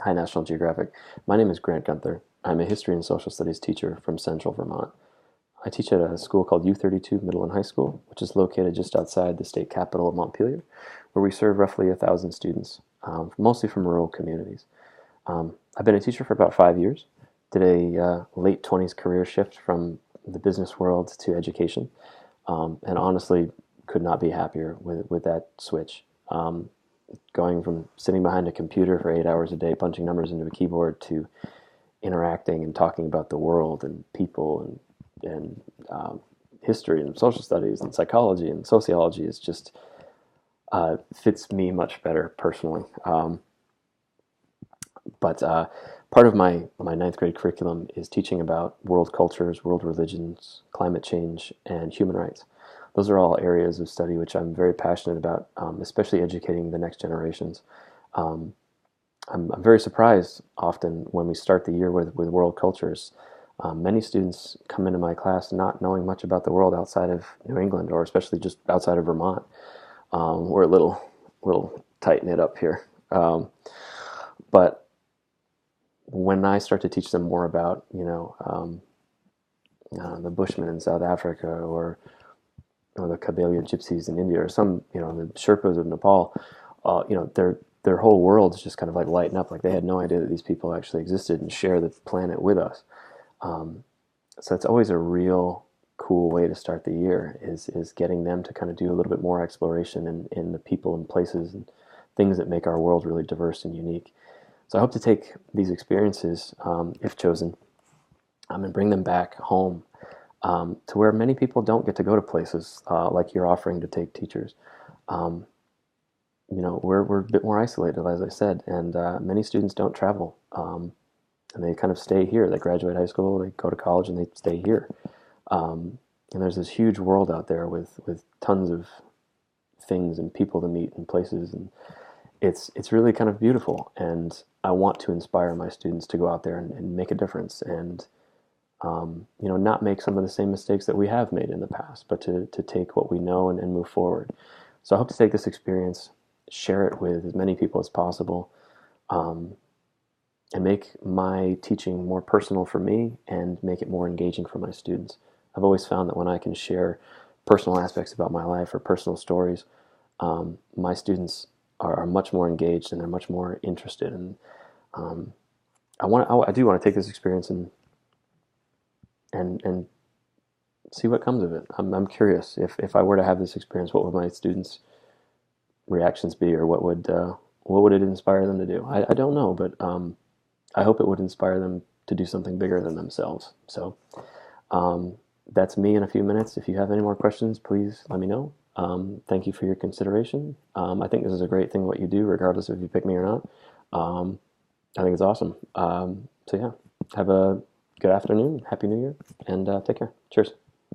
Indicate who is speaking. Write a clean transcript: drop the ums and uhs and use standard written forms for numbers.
Speaker 1: Hi, National Geographic. My name is Grant Gunther. I'm a history and social studies teacher from Central Vermont. I teach at a school called U32 Middle and High School, which is located just outside the state capital of Montpelier, where we serve roughly 1,000 students, mostly from rural communities. I've been a teacher for about 5 years. Did a late 20s career shift from the business world to education, and honestly could not be happier with that switch. Going from sitting behind a computer for 8 hours a day, punching numbers into a keyboard, to interacting and talking about the world and people and history and social studies and psychology and sociology is just fits me much better personally. But part of my ninth grade curriculum is teaching about world cultures, world religions, climate change, and human rights. Those are all areas of study which I'm very passionate about, especially educating the next generations. Um, I'm very surprised often when we start the year with world cultures. Many students come into my class not knowing much about the world outside of New England, or especially just outside of Vermont. We're a little tight knit up here. But when I start to teach them more about, the Bushmen in South Africa, or the Kabylia Gypsies in India, or some, the Sherpas of Nepal, their whole worlds just kind of like lighten up, like they had no idea that these people actually existed and share the planet with us. Um, so it's always a real cool way to start the year is getting them to kind of do a little bit more exploration in the people and places and things that make our world really diverse and unique. So I hope to take these experiences, if chosen, and bring them back home, to where many people don't get to go to places like you're offering to take teachers. Um, we're a bit more isolated, as I said, and many students don't travel, and they kind of stay here. They graduate high school, they go to college, and they stay here. And there's this huge world out there with tons of things and people to meet and places, and it's really kind of beautiful. And I want to inspire my students to go out there and make a difference, and not make some of the same mistakes that we have made in the past, but to take what we know and move forward. So I hope to take this experience, share it with as many people as possible, um, and make my teaching more personal for me and make it more engaging for my students. I've always found that when I can share personal aspects about my life or personal stories, my students are much more engaged and they're much more interested. And um, I do want to take this experience and see what comes of it. I'm curious if I were to have this experience, what would my students' reactions be, or what would it inspire them to do? I don't know, but I hope it would inspire them to do something bigger than themselves. So um, that's me in a few minutes. If you have any more questions, please let me know. Thank you for your consideration. I think this is a great thing what you do, regardless if you pick me or not. Um, I think it's awesome. So yeah, have a good afternoon, happy New Year, and take care. Cheers.